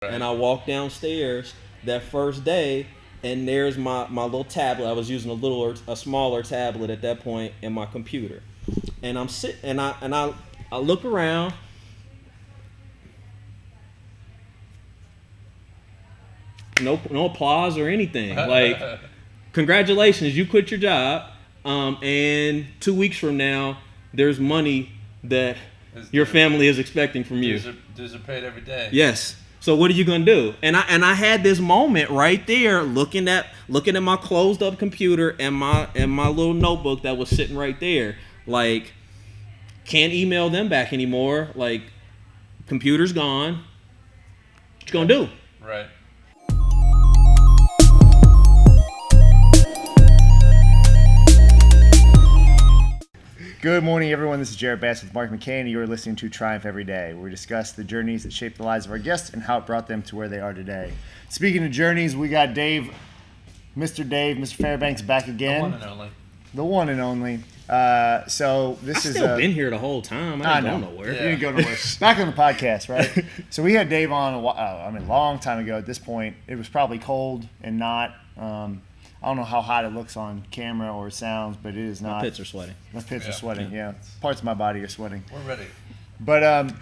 Right. And I walked downstairs that first day, and there's my little tablet. I was using a smaller tablet at that point in my computer, and I'm sitting and I look around. No applause or anything. Like, congratulations, you quit your job, and 2 weeks from now, there's money that your family is expecting from you. Dues are paid every day. Yes. So what are you gonna do? And I had this moment right there, looking at my closed up computer and my little notebook that was sitting right there. Like, can't email them back anymore. Like, computer's gone. What you gonna do? Right. Good morning, everyone. This is Jared Bass with Mark McCain, and you're listening to Triumph Every Day, where we discuss the journeys that shape the lives of our guests and how it brought them to where they are today. Speaking of journeys, we got Mr. Fairbanks back again. The one and The one only. and only. So this I've is still been here the whole time. I didn't go nowhere. You didn't go nowhere. Back on the podcast, right? So we had Dave on a long time ago. At this point, it was probably cold and not. I don't know how hot it looks on camera or sounds, but it is not. My pits are sweating. My pits are sweating. Yeah, parts of my body are sweating. We're ready. But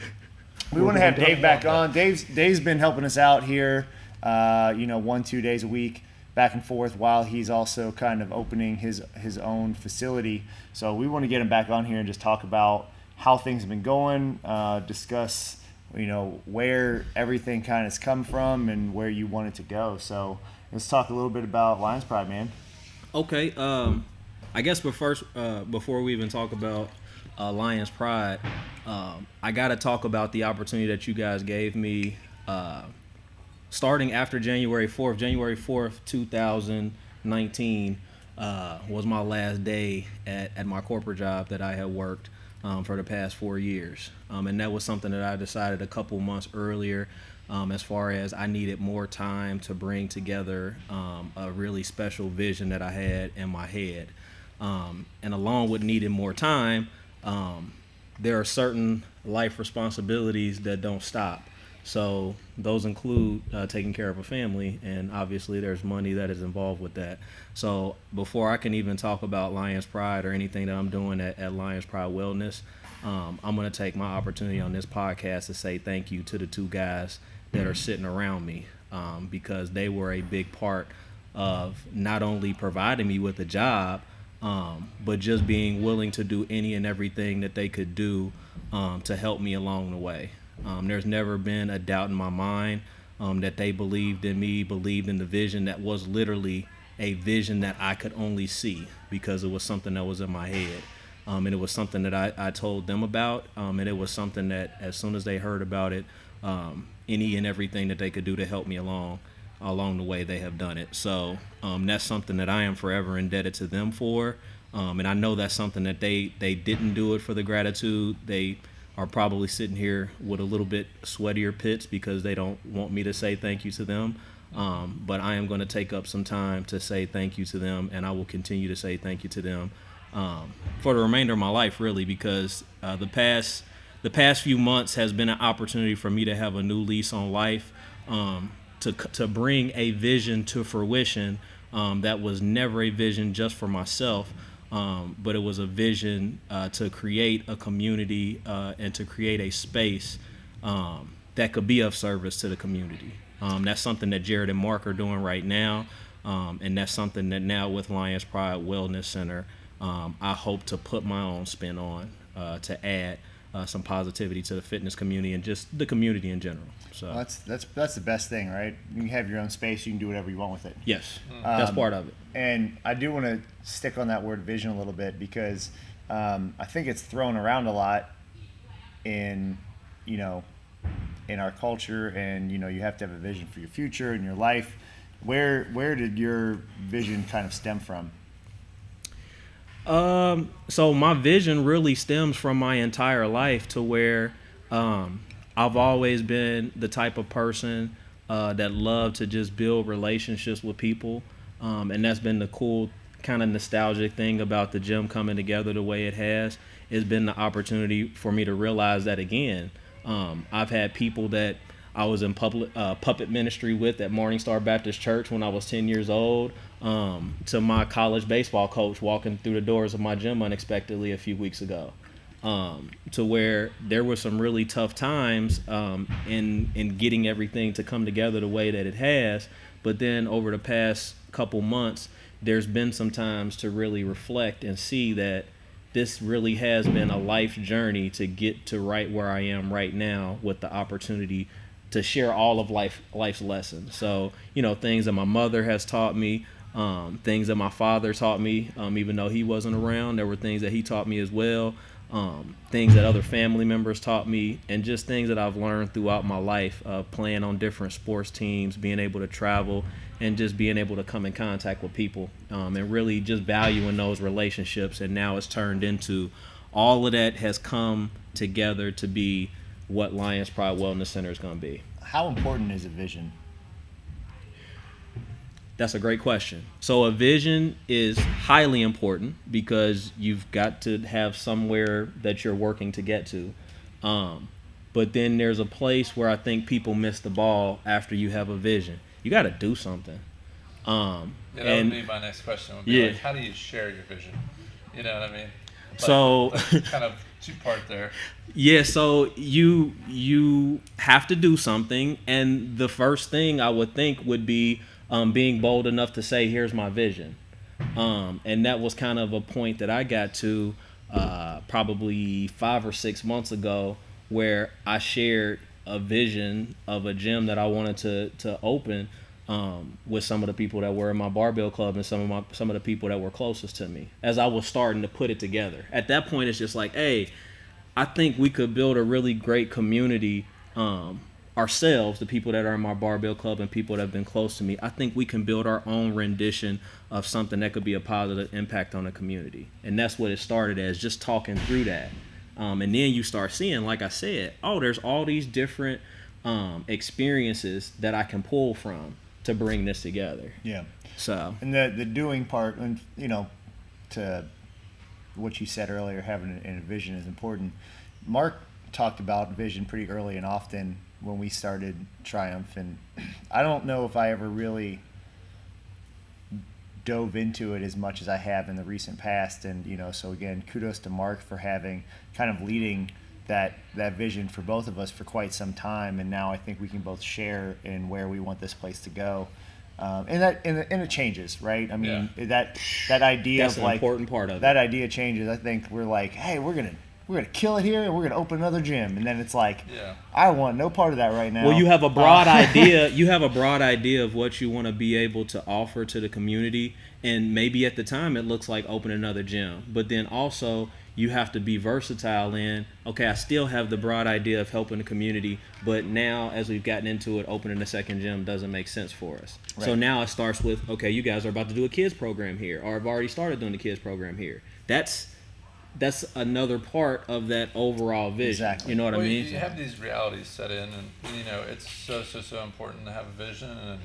we want to have Dave back on. Dave's been helping us out here, 1-2 days a week, back and forth, while he's also kind of opening his own facility. So we want to get him back on here and just talk about how things have been going, discuss, where everything kind of has come from and where you want it to go. So let's talk a little bit about Lions Pride, man. Okay. I guess before we even talk about Lions Pride, I got to talk about the opportunity that you guys gave me starting after January 4th. January 4th, 2019 was my last day at my corporate job that I had worked for the past 4 years. And that was something that I decided a couple months earlier, as far as I needed more time to bring together a really special vision that I had in my head. And along with needing more time, there are certain life responsibilities that don't stop. So those include taking care of a family, and obviously there's money that is involved with that. So before I can even talk about Lions Pride or anything that I'm doing at Lions Pride Wellness, I'm going to take my opportunity on this podcast to say thank you to the two guys that are sitting around me, because they were a big part of not only providing me with a job, but just being willing to do any and everything that they could do to help me along the way. There's never been a doubt in my mind that they believed in me, believed in the vision that was literally a vision that I could only see because it was something that was in my head. And it was something that I told them about, and it was something that as soon as they heard about it, any and everything that they could do to help me along the way, they have done it. So that's something that I am forever indebted to them for. And I know that's something that they didn't do it for the gratitude. They are probably sitting here with a little bit sweatier pits because they don't want me to say thank you to them. But I am going to take up some time to say thank you to them, and I will continue to say thank you to them for the remainder of my life, really, because the past few months has been an opportunity for me to have a new lease on life, to bring a vision to fruition that was never a vision just for myself, but it was a vision to create a community and to create a space that could be of service to the community. That's something that Jared and Mark are doing right now, and that's something that now with Lions Pride Wellness Center, I hope to put my own spin on to add some positivity to the fitness community and just the community in general. So Well, that's the best thing, right? You can have your own space. You can do whatever you want with it. yes, that's part of it. And I do want to stick on that word vision a little bit because I think it's thrown around a lot in our culture, and you have to have a vision for your future and your life. Where did your vision kind of stem from? So my vision really stems from my entire life, to where I've always been the type of person that loved to just build relationships with people, and that's been the cool kind of nostalgic thing about the gym coming together the way it has. It's been the opportunity for me to realize that again. I've had people that I was in puppet ministry with at Morning Star Baptist Church when I was 10 years old, to my college baseball coach walking through the doors of my gym unexpectedly a few weeks ago, to where there were some really tough times in getting everything to come together the way that it has. But then over the past couple months, there's been some times to really reflect and see that this really has been a life journey to get to right where I am right now, with the opportunity to share all of life's lessons. So, things that my mother has taught me, things that my father taught me, even though he wasn't around, there were things that he taught me as well, things that other family members taught me, and just things that I've learned throughout my life, playing on different sports teams, being able to travel, and just being able to come in contact with people, and really just valuing those relationships. And now it's turned into, all of that has come together to be what Lions Pride Wellness Center is going to be. How important is a vision? That's a great question. So a vision is highly important, because you've got to have somewhere that you're working to get to. But then there's a place where I think people miss the ball after you have a vision. You got to do something. That would be my next question. Would be like, how do you share your vision? You know what I mean? So kind of two-part there. Yeah, so you have to do something, and the first thing I would think would be being bold enough to say, here's my vision. And that was kind of a point that I got to probably 5 or 6 months ago, where I shared a vision of a gym that I wanted to open with some of the people that were in my barbell club and some of the people that were closest to me, as I was starting to put it together. At that point, it's just like, hey, I think we could build a really great community ourselves, the people that are in my barbell club and people that have been close to me. I think we can build our own rendition of something that could be a positive impact on the community. And that's what it started as, just talking through that. And then you start seeing, like I said, there's all these different experiences that I can pull from to bring this together. Yeah. So. And the doing part, and to what you said earlier, having a vision is important. Mark talked about vision pretty early and often when we started Triumph, and I don't know if I ever really dove into it as much as I have in the recent past. And so again, kudos to Mark for having kind of leading that vision for both of us for quite some time, and now I think we can both share in where we want this place to go. And it changes, right? I mean, that idea that's of an important part of that it. idea changes. I think we're like, hey, we're gonna kill it here, and we're gonna open another gym, and then it's like, I want no part of that right now. Well, you have a broad idea. You have a broad idea of what you want to be able to offer to the community, and maybe at the time it looks like open another gym, but then also you have to be versatile in, okay, I still have the broad idea of helping the community, but now as we've gotten into it, opening a second gym doesn't make sense for us. Right. So now it starts with, okay, you guys are about to do a kids program here, or I've already started doing the kids program here. That's another part of that overall vision. Exactly. You know what I mean? You have these realities set in, and it's so important to have a vision, and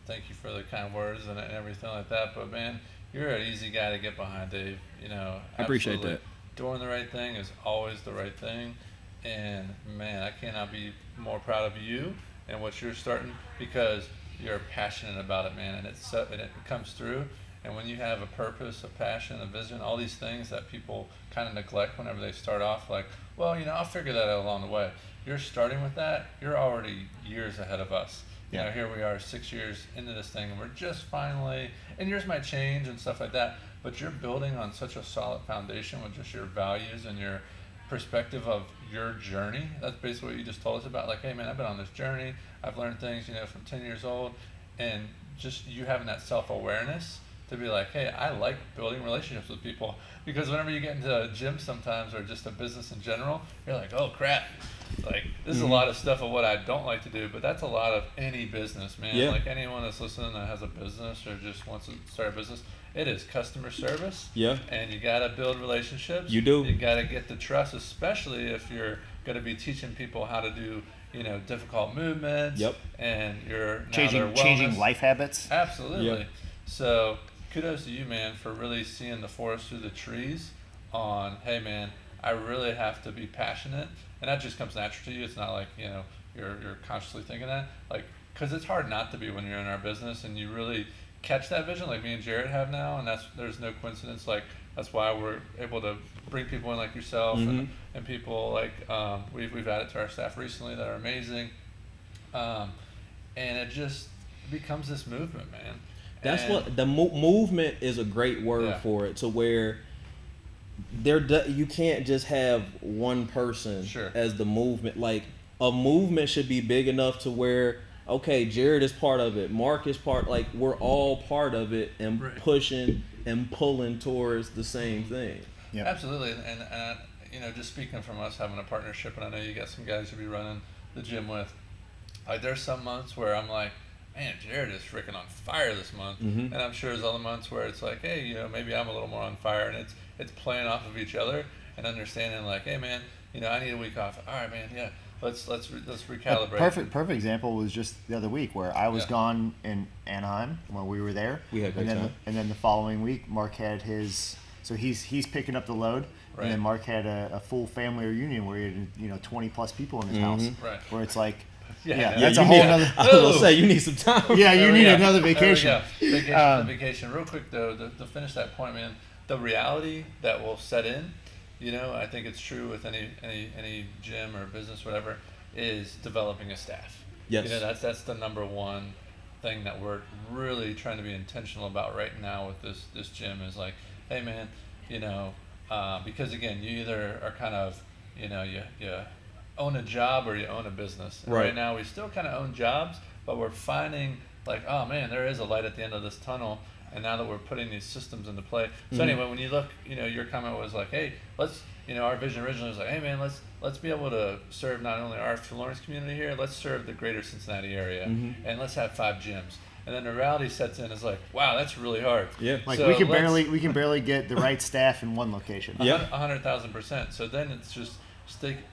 thank you for the kind words and everything like that. But man, you're an easy guy to get behind, Dave. I appreciate that. Doing the right thing is always the right thing, and man, I cannot be more proud of you and what you're starting, because you're passionate about it, man, and it comes through. And when you have a purpose, a passion, a vision, all these things that people kind of neglect whenever they start off, like, well, I'll figure that out along the way. You're starting with that, you're already years ahead of us. Here we are 6 years into this thing, and we're just finally, and yours might change and stuff like that, but you're building on such a solid foundation with just your values and your perspective of your journey. That's basically what you just told us about. Like, hey man, I've been on this journey, I've learned things, from 10 years old, and just you having that self-awareness to be like, hey, I like building relationships with people, because whenever you get into a gym sometimes, or just a business in general, you're like, oh crap, like this is a lot of stuff of what I don't like to do, but that's a lot of any business, man. Yeah. Like anyone that's listening that has a business or just wants to start a business, it is customer service. Yeah. And you got to build relationships. You do. You got to get the trust, especially if you're going to be teaching people how to do, difficult movements. Yep. And you're changing life habits. Absolutely. Yep. So kudos to you, man, for really seeing the forest through the trees on, hey man, I really have to be passionate, and that just comes natural to you. It's not like, you're consciously thinking that, like, because it's hard not to be when you're in our business and you really catch that vision like me and Jared have now, and there's no coincidence. Like, that's why we're able to bring people in like yourself, and people like we've added to our staff recently that are amazing, and it just becomes this movement, man. That's And what the movement is a great word Yeah. for it. To where you can't just have one person Sure. as the movement. Like, a movement should be big enough to where, okay, Jared is part of it, Mark is part, like, we're all part of it and Right. pushing and pulling towards the same thing. Yeah. Absolutely, and you know, just speaking from us having a partnership, and I know you got some guys you'll be running the gym with. Like, there's some months where I'm like, man, Jared is freaking on fire this month, and I'm sure there's other months where it's like, hey, you know, maybe I'm a little more on fire, and it's playing off of each other and understanding like, hey, man, you know, I need a week off. All right, man, yeah, let's recalibrate. Perfect example was just the other week where I was Yeah. gone in Anaheim when we were there. We had a great and then time. and then the following week, Mark had his. So he's picking up the load, Right. and then Mark had a full family reunion where he had 20+ people in his house. Right. Where it's like, Yeah. that's you a whole need- nother. I was gonna say, you need some time. Yeah, you There we need go. another There we vacation. go. Vacation, vacation. Real quick though, to finish that point, man, the reality that will set in, you know, I think it's true with any gym or business, whatever, is developing a staff. Yes. You know, that's the number one thing that we're really trying to be intentional about right now with this gym is like, hey man, you know, because again, you either are kind of, you know, you own a job or you own a business. And Right. right now we still kind of own jobs, but we're finding like, oh man, there is a light at the end of this tunnel. And now that we're putting these systems into play. So anyway, when you look, you know, your comment was like, hey, let's, you know, our vision originally was like, hey man, let's be able to serve not only our Florence community here, let's serve the greater Cincinnati area, and let's have 5 gyms. And then the reality sets in is like, wow, that's really hard. Yeah. Like So we can let's- barely get the right staff in one location. Yeah. 100,000%. So then it's just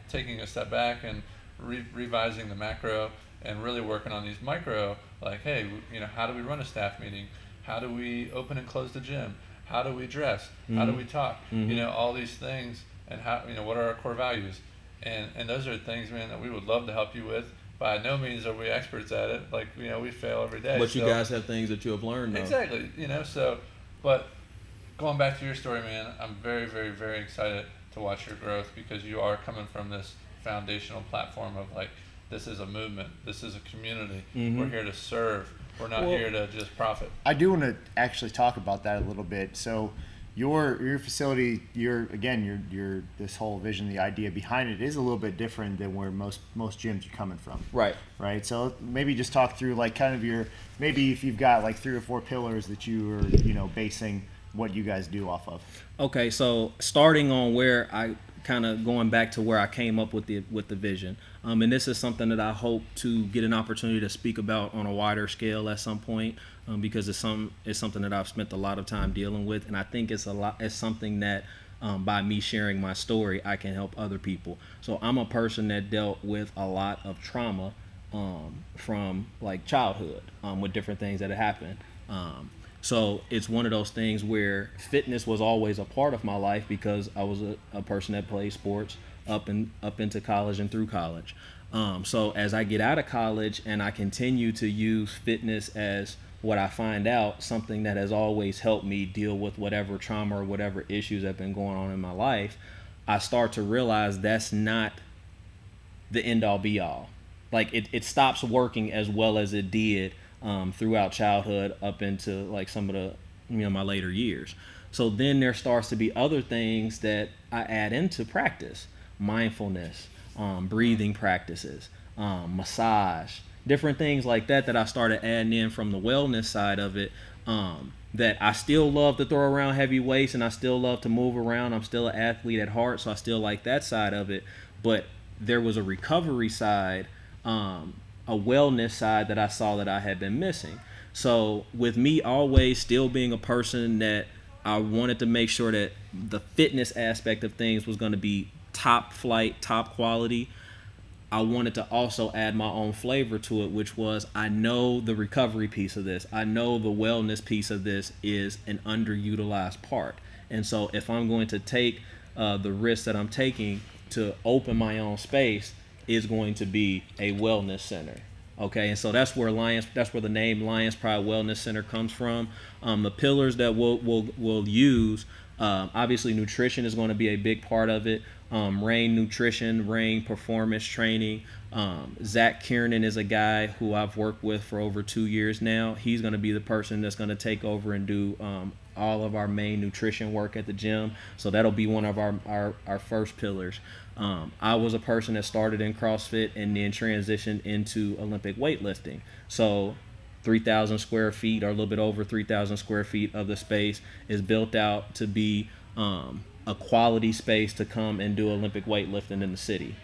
taking a step back and revising the macro and really working on these micro. Like, hey, you know, how do we run a staff meeting? How do we open and close the gym? How do we dress? How do we talk? You know, all these things, and how, you know, what are our core values? And those are things, man, that we would love to help you with. By no means are we experts at it. Like, you know, we fail every day. But you So- guys have things that you have learned, though. Exactly, you know, so, but going back to your story, man, I'm very, very, very excited to watch your growth because you are coming from this foundational platform of like, this is a movement, this is a community, we're here to serve, we're not Well- here to just profit. I do want to actually talk about that a little bit. So your facility, your this whole vision, the idea behind it is a little bit different than where most gyms are coming from. Right. Right. So maybe just talk through like kind of maybe if you've got like 3 or 4 pillars that you are, you know, basing what you guys do off of. Okay, so starting on where I kind of going back to where I came up with the vision, and this is something that I hope to get an opportunity to speak about on a wider scale at some point, because it's something that I've spent a lot of time dealing with, and I think it's something that by me sharing my story, I can help other people. So I'm a person that dealt with a lot of trauma from like childhood with different things that had happened. So it's one of those things where fitness was always a part of my life because I was a person that played sports up into college and through college. So as I get out of college and I continue to use fitness as what I find out, something that has always helped me deal with whatever trauma or whatever issues have been going on in my life, I start to realize that's not the end all be all. Like it stops working as well as it did throughout childhood up into like some of the, you know, my later years. So then there starts to be other things that I add into practice: mindfulness, breathing practices, massage, different things like that I started adding in from the wellness side of it. That I still love to throw around heavy weights and I still love to move around. I'm still an athlete at heart, so I still like that side of it. But there was a recovery side, a wellness side that I saw that I had been missing. So with me always still being a person that I wanted to make sure that the fitness aspect of things was going to be top flight, top quality, I wanted to also add my own flavor to it, which was, I know the recovery piece of this, I know the wellness piece of this is an underutilized part. And so if I'm going to take the risk that I'm taking to open my own space, is going to be a wellness center. Okay, and so that's where the name Lions Pride Wellness Center comes from. The pillars that we'll use, obviously nutrition is going to be a big part of it. Rain Nutrition, Rain Performance Training. Zach Kiernan is a guy who I've worked with for over 2 years now. He's going to be the person that's going to take over and do all of our main nutrition work at the gym. So that'll be one of our first pillars. I was a person that started in CrossFit and then transitioned into Olympic weightlifting. So 3,000 square feet or a little bit over 3,000 square feet of the space is built out to be a quality space to come and do Olympic weightlifting in the city,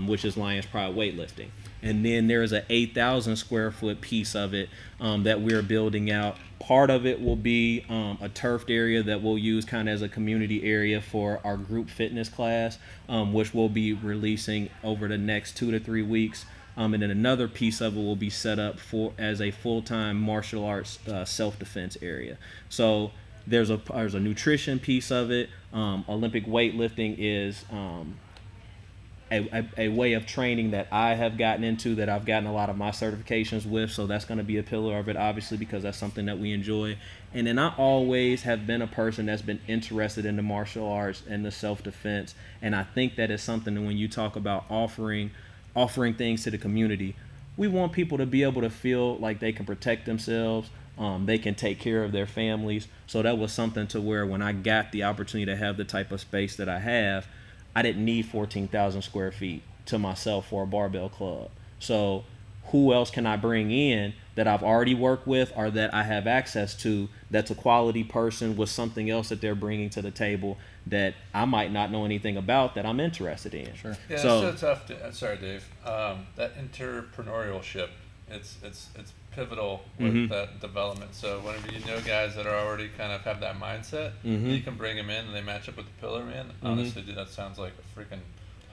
which is Lions Pride Weightlifting. And then there is an 8,000 square foot piece of it that we're building out. Part of it will be a turfed area that we'll use kind of as a community area for our group fitness class, which we'll be releasing over the next 2 to 3 weeks. And then another piece of it will be set up as a full-time martial arts self-defense area. So there's a nutrition piece of it. Olympic weightlifting is a way of training that I have gotten into, that I've gotten a lot of my certifications with. So that's going to be a pillar of it, obviously, because that's something that we enjoy. And then I always have been a person that's been interested in the martial arts and the self-defense. And I think that is something that when you talk about offering things to the community, we want people to be able to feel like they can protect themselves. They can take care of their families. So that was something to where when I got the opportunity to have the type of space that I have, I didn't need 14,000 square feet to myself for a barbell club. So who else can I bring in that I've already worked with or that I have access to that's a quality person with something else that they're bringing to the table that I might not know anything about that I'm interested in. Sure. Yeah, so, it's so tough. Sorry, Dave. That entrepreneurship, it's pivotal with that development. So whenever you know guys that are already kind of have that mindset, you can bring them in and they match up with the pillar, man. Honestly, dude, that sounds like a freaking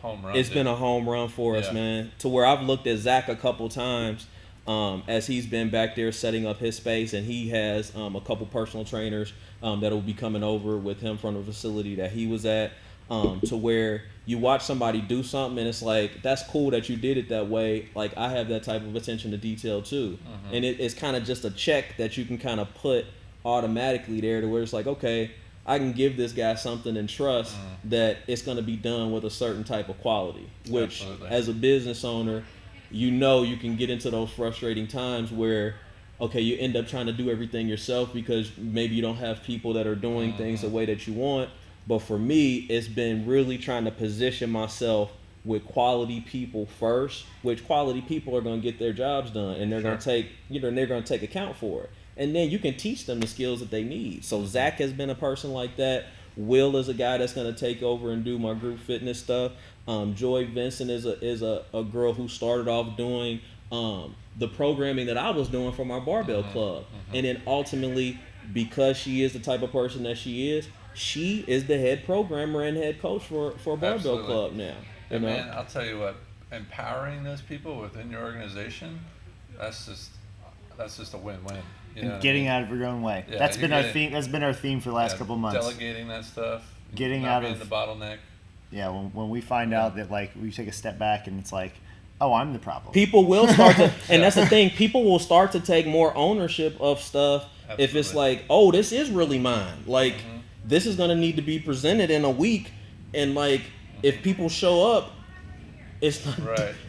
home run. It's been a home run for us, man. To where I've looked at Zach a couple times as he's been back there setting up his space, and he has a couple personal trainers that will be coming over with him from the facility that he was at, to where you watch somebody do something and it's like, that's cool that you did it that way. Like, I have that type of attention to detail too. And it's kind of just a check that you can kind of put automatically there to where it's like, okay, I can give this guy something and trust that it's going to be done with a certain type of quality, which as a business owner, you can get into those frustrating times where, okay, you end up trying to do everything yourself because maybe you don't have people that are doing things the way that you want. But for me, it's been really trying to position myself with quality people first, which quality people are going to get their jobs done, and they're going to take, they're going to take account for it. And then you can teach them the skills that they need. So Zach has been a person like that. Will is a guy that's going to take over and do my group fitness stuff. Joy Vincent is a girl who started off doing the programming that I was doing for my barbell club. And then ultimately, because she is the type of person that she is the head programmer and head coach for a barbell club now. And man, I'll tell you what, empowering those people within your organization, that's just a win-win. And getting out of your own way. Yeah, that's been our theme. That's been our theme for the last couple months. Delegating that stuff. Getting not out being of the bottleneck. Yeah, when we find out that like we take a step back and it's like, oh, I'm the problem. People will start to, and that's the thing. People will start to take more ownership of stuff. Absolutely. If it's like, oh, this is really mine. Like, this is gonna need to be presented in a week, and like, if people show up, it's not,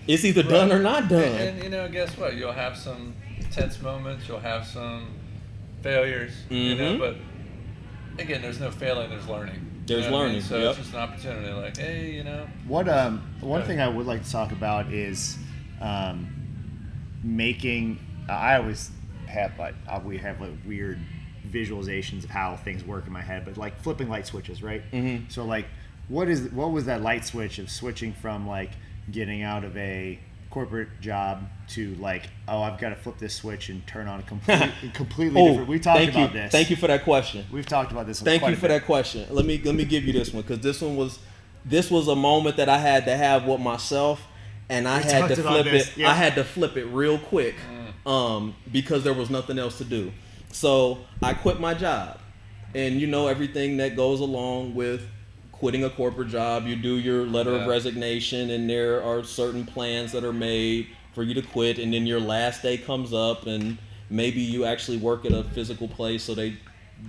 it's either done or not done. And guess what? You'll have some tense moments. You'll have some failures. But again, there's no failing. There's learning. There's learning. So it's just an opportunity. Like, hey, What one thing I would like to talk about is making. I always have we have like weird visualizations of how things work in my head, but like flipping light switches, right? So like, what was that light switch of switching from like getting out of a corporate job to like, oh, I've got to flip this switch and turn on a completely different. We talked about this. Thank you for that question. We've talked about this. Thank you for that question. Let me give you this one, because this was a moment that I had to have with myself, and I had to flip it. Yeah. I had to flip it real quick, because there was nothing else to do. So I quit my job, and everything that goes along with quitting a corporate job, you do your letter of Yeah. resignation, and there are certain plans that are made for you to quit, and then your last day comes up, and maybe you actually work at a physical place, so they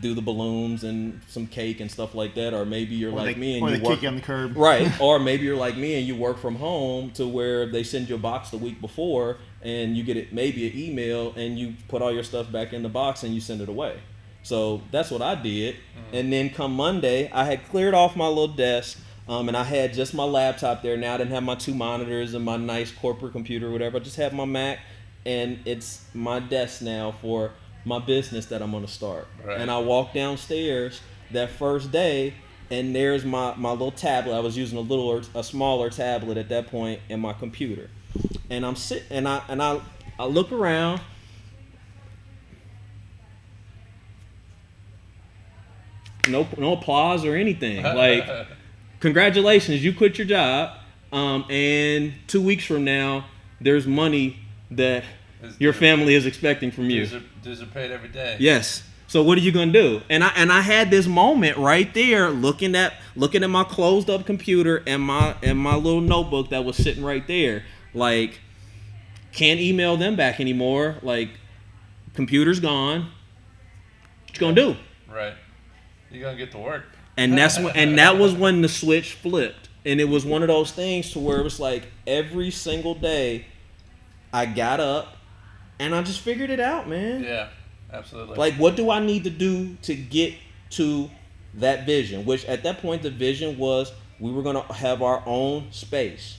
do the balloons and some cake and stuff like that, or maybe you're like me and or you they work kick you on the curb. right, or maybe you're like me and you work from home to where they send you a box the week before, and you get it maybe an email, and you put all your stuff back in the box and you send it away. So that's what I did. And then come Monday, I had cleared off my little desk, and I had just my laptop there. Now I didn't have my 2 monitors and my nice corporate computer or whatever. I just have my Mac, and it's my desk now for my business that I'm going to start. Right. And I walked downstairs that first day, and there's my little tablet. I was using a smaller tablet at that point in my computer. And I'm sitting, and I look around. No applause or anything. Like, congratulations, you quit your job. And 2 weeks from now, there's money that your family is expecting from you. Dues are paid every day. Yes. So what are you gonna do? And I had this moment right there, looking at my closed up computer and my little notebook that was sitting right there. Like, can't email them back anymore. Like, computer's gone. What you gonna do? Right. You're gonna get to work. And that was when the switch flipped. And it was one of those things to where it was like every single day I got up and I just figured it out, man. Yeah, absolutely. Like, what do I need to do to get to that vision? Which at that point, the vision was we were going to have our own space.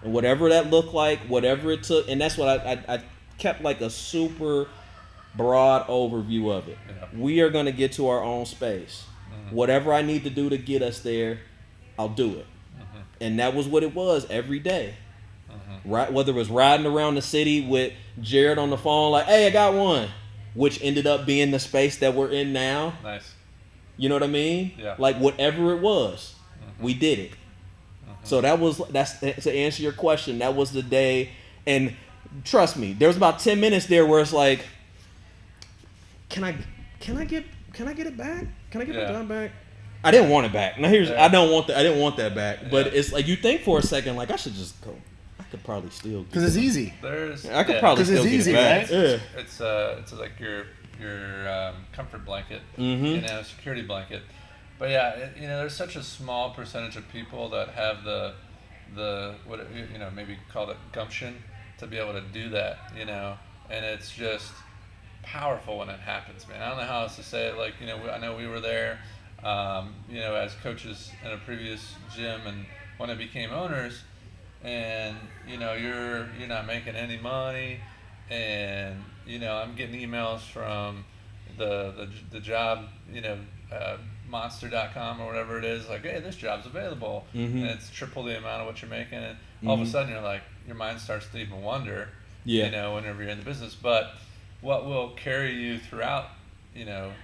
And whatever that looked like, whatever it took. And that's what I kept like a super broad overview of it. Yeah. We are going to get to our own space. Mm-hmm. Whatever I need to do to get us there, I'll do it. Mm-hmm. And that was what it was every day. Mm-hmm. Right, whether it was riding around the city with Jared on the phone, like, "Hey, I got one," which ended up being the space that we're in now. Nice. You know what I mean? Yeah. Like, whatever it was, we did it. So that's to answer your question. That was the day, and trust me, there was about 10 minutes there where it's like, can I get it back? Can I get my job back? I didn't want it back. Now I didn't want that back. But it's like you think for a second, like, I should just go. I could probably still because it's easy. I could probably still get it back. Right? Yeah. It's like your comfort blanket, Mm-hmm. Security blanket. But yeah, there's such a small percentage of people that have the what maybe call it gumption to be able to do that, and it's just powerful when it happens, man. I don't know how else to say it. Like, I know we were there, as coaches in a previous gym, and when it became owners, and you're not making any money, and I'm getting emails from the job, monster.com or whatever it is, like, hey, this job's available, and it's triple the amount of what you're making, and all of a sudden you're like, your mind starts to even wonder, whenever you're in the business. But what will carry you throughout,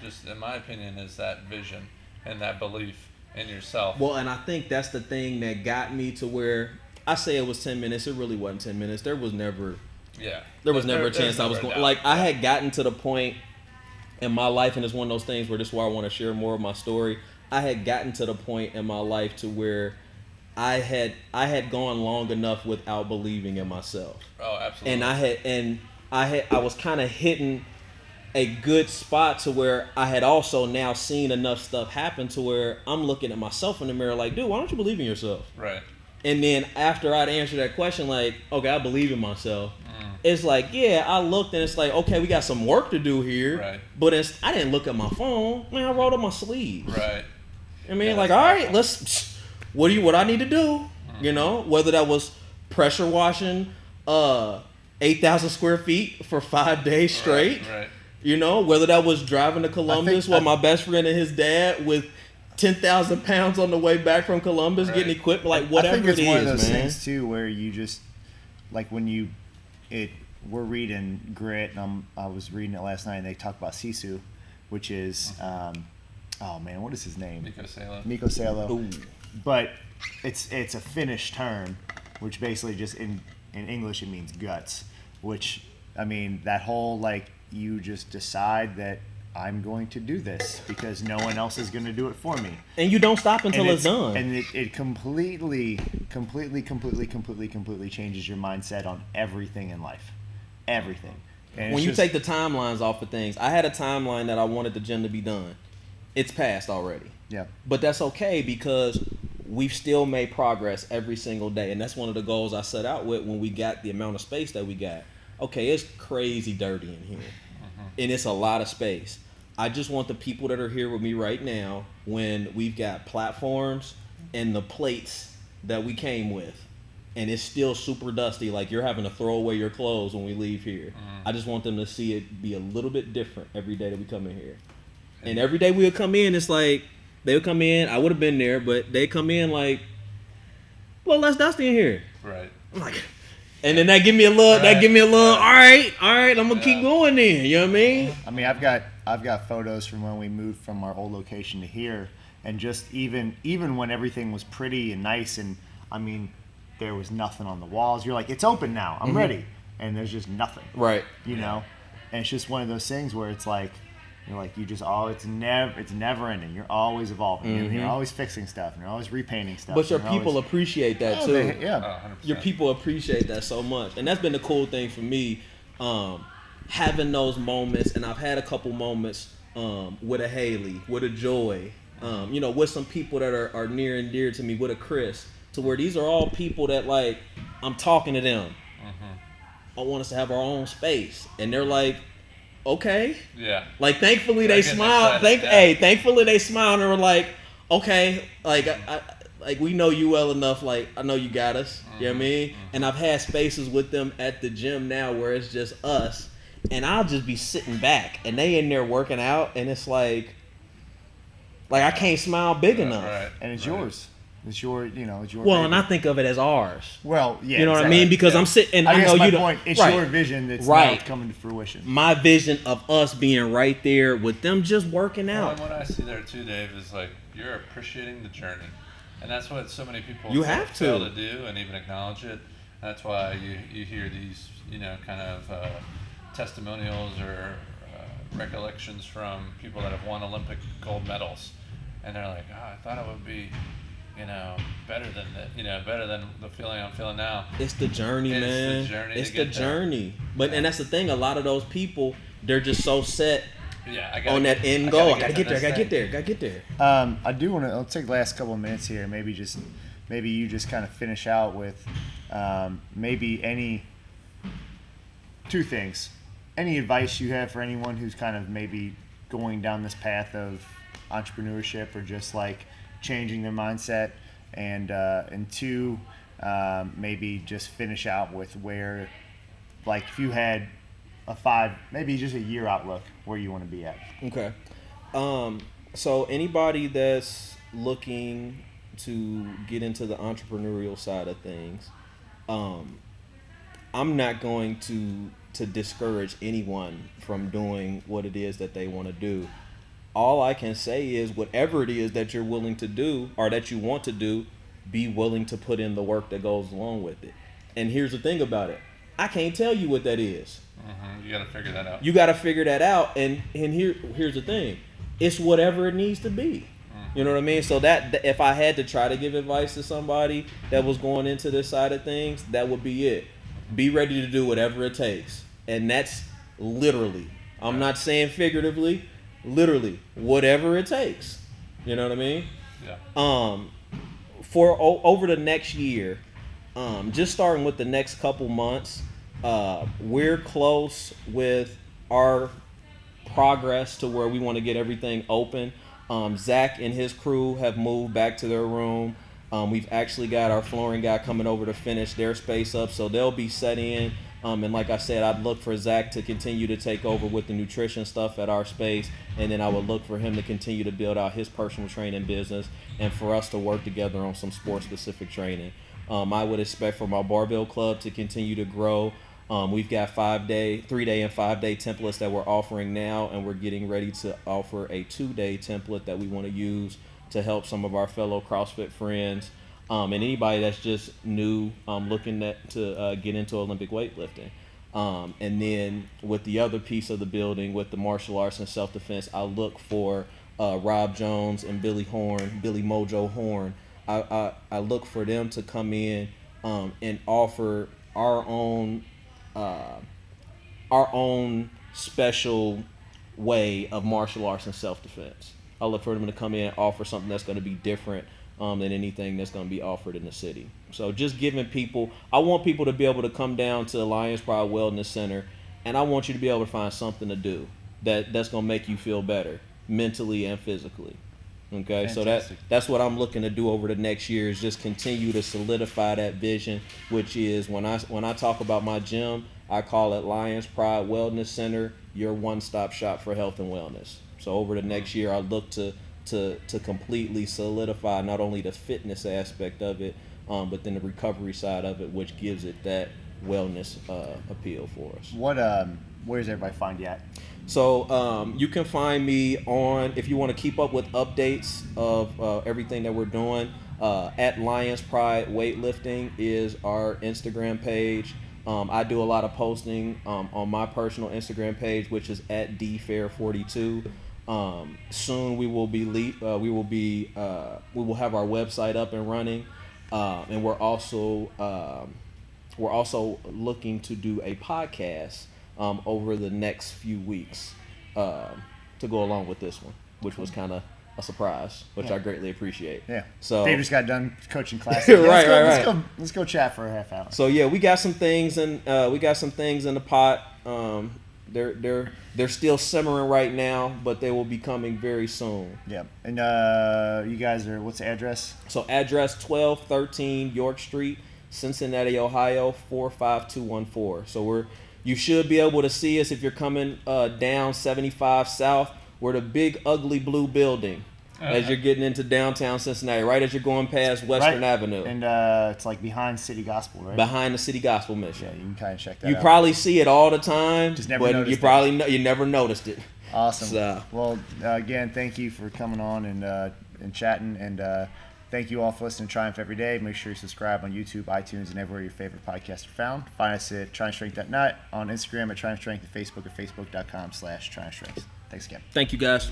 just in my opinion, is that vision and that belief in yourself. Well, and I think that's the thing that got me to where I say it was 10 minutes. It really wasn't 10 minutes. There was never a chance I was going. Like, I had gotten to the point in my life, and it's one of those things where this is why I want to share more of my story. I had gotten to the point in my life to where I had gone long enough without believing in myself. Oh, absolutely. And I was kind of hitting a good spot to where I had also now seen enough stuff happen to where I'm looking at myself in the mirror like, dude, why don't you believe in yourself? Right. And then after I'd answered that question, like, okay, I believe in myself. It's like, yeah, I looked and it's like, okay, we got some work to do here. Right. But I didn't look at my phone. Man, I wrote on my sleeves. Right. I mean, like, all right, what I need to do, whether that was pressure washing 8,000 square feet for 5 days straight. Right. Whether that was driving to Columbus with my best friend and his dad with 10,000 pounds on the way back from Columbus, getting equipment, like whatever it is, man. I think it's one of those things too where you just, like, when we're reading Grit, and I was reading it last night, and they talk about Sisu, which is, what is his name? Miko Salo. Ooh. But it's a Finnish term, which basically just in English it means guts. Which, I mean, that whole, like, you just decide that I'm going to do this because no one else is going to do it for me. And you don't stop until And it's done. And it completely changes your mindset on everything in life. Everything. And When it's you just- take the timelines off of things, I had a timeline that I wanted the gym to be done. It's passed already. Yeah. But that's okay because we've still made progress every single day. And that's one of the goals I set out with when we got the amount of space that we got. Okay, it's crazy dirty in here. And it's a lot of space. I just want the people that are here with me right now, when we've got platforms and the plates that we came with, and it's still super dusty, like you're having to throw away your clothes when we leave here. I just want them to see it be a little bit different every day that we come in here. And every day we'll come in, it's like, they would come in, I would have been there, but they come in like, well, less dusty in here. Right. I'm like, and then that give me a little, all right, I'm gonna keep going then, you know what I mean? I mean, I've got photos from when we moved from our old location to here, and just even when everything was pretty and nice, and I mean, there was nothing on the walls. You're like, it's open now, I'm ready, and there's just nothing. Right. You know, and it's just one of those things where it's like, you're like, you just all it's never ending. You're always evolving. You're always fixing stuff, and you're always repainting stuff. But your and you're people always, appreciate that Oh, too. yeah. 100%. Your people appreciate that so much, and that's been the cool thing for me, having those moments. And I've had a couple moments with a Haley, with a Joy, with some people that are near and dear to me, with a Chris, to where these are all people that, like, I'm talking to them. I want us to have our own space, and they're like, okay. Yeah. Like, thankfully They're they getting smiled. excited, Thankfully they smiled and were like, okay, like like we know you well enough. Like, I know you got us. You know what I mean? And I've had spaces with them at the gym now where it's just us, and I'll just be sitting back, and they in there working out, and it's like I can't smile big enough. Right. And it's yours. It's your, it's your. Well, baby. and I think of it as ours. Well, yeah. You know what I exactly. mean? Because Yeah. I'm sitting, and I I guess know my you don't. point. It's right. your vision that's Right. now coming to fruition. My vision of us being right there with them, just working Well, out. and what I see there too, Dave, is like you're appreciating the journey, and that's what so many people You have fail to. to do and even acknowledge it. That's why you hear these kind of testimonials or recollections from people that have won Olympic gold medals, and they're like, oh, I thought it would be better than the feeling I'm feeling now. It's the journey, It's man. the journey It's to the get there. journey. And that's the thing. A lot of those people, they're just so set Yeah, I gotta on that end I goal. gotta Gotta get there. to Gotta this get there. Gotta get there. I do want to. I'll take the last couple of minutes here. Maybe you just kind of finish out with maybe two things. Any advice you have for anyone who's kind of maybe going down this path of entrepreneurship or just like changing their mindset, and two, maybe just finish out with where, like, if you had maybe just a year outlook, where you want to be at. Okay. So anybody that's looking to get into the entrepreneurial side of things, I'm not going to discourage anyone from doing what it is that they want to do. All I can say is whatever it is that you're willing to do or that you want to do, be willing to put in the work that goes along with it. And here's the thing about it. I can't tell you what that is. You got to figure that out. You got to figure that out. And here's the thing. It's whatever it needs to be. You know what I mean? So that if I had to try to give advice to somebody that was going into this side of things, that would be it. Be ready to do whatever it takes. And that's literally, I'm not saying figuratively, literally, whatever it takes. You know what I mean? Yeah. For over the next year, just starting with the next couple months, we're close with our progress to where we want to get everything open. Zach and his crew have moved back to their room. We've actually got our flooring guy coming over to finish their space up, so they'll be set in. And like I said, I'd look for Zach to continue to take over with the nutrition stuff at our space, and then I would look for him to continue to build out his personal training business, and for us to work together on some sport-specific training. I would expect from our barbell club to continue to grow. We've got 3-day and 5-day templates that we're offering now, and we're getting ready to offer a 2-day template that we want to use to help some of our fellow CrossFit friends and anybody that's just new looking to get into Olympic weightlifting. And then with the other piece of the building, with the martial arts and self-defense, I look for Rob Jones and Billy Mojo Horn. I look for them to come in and offer our own special way of martial arts and self-defense. I look for them to come in and offer something that's going to be different than anything that's going to be offered in the city. So just giving people, I want people to be able to come down to the Lions Pride Wellness Center, and I want you to be able to find something to do that's going to make you feel better mentally and physically. Okay, Fantastic. so that's what I'm looking to do over the next year is just continue to solidify that vision, which is when I talk about my gym, I call it Lions Pride Wellness Center, your one-stop shop for health and wellness. So over the next year, I look to completely solidify not only the fitness aspect of it, but then the recovery side of it, which gives it that wellness appeal for us. Where does everybody find you at? So you can find me on, if you want to keep up with updates of everything that we're doing, at Lions Pride Weightlifting is our Instagram page. I do a lot of posting on my personal Instagram page, which is at dfair42. Soon we will have our website up and running, and we're also looking to do a podcast over the next few weeks to go along with this one, which was kind of a surprise, which I greatly appreciate. Yeah. So Dave just got done coaching classes. Right. Let's go chat for a half hour. So yeah, we got some things in the pot. They're still simmering right now, but they will be coming very soon. Yeah. And you guys are, what's the address? So address 1213 York Street, Cincinnati, Ohio 45214. So you should be able to see us if you're coming down 75 South. We're the big ugly blue building as you're getting into downtown Cincinnati, right as you're going past Western Avenue. And it's like behind City Gospel, right? Behind the City Gospel Mission. Yeah, you can kind of check that You out. probably see it all the time, Just never but noticed you never noticed it. Awesome. So. Well, again, thank you for coming on and chatting, and thank you all for listening to Triumph Every Day. Make sure you subscribe on YouTube, iTunes, and everywhere your favorite podcasts are found. Find us at TriumphStrength.net, on Instagram at Triumph Strength, and Facebook at facebook.com/TriumphStrength. Thanks again. Thank you, guys.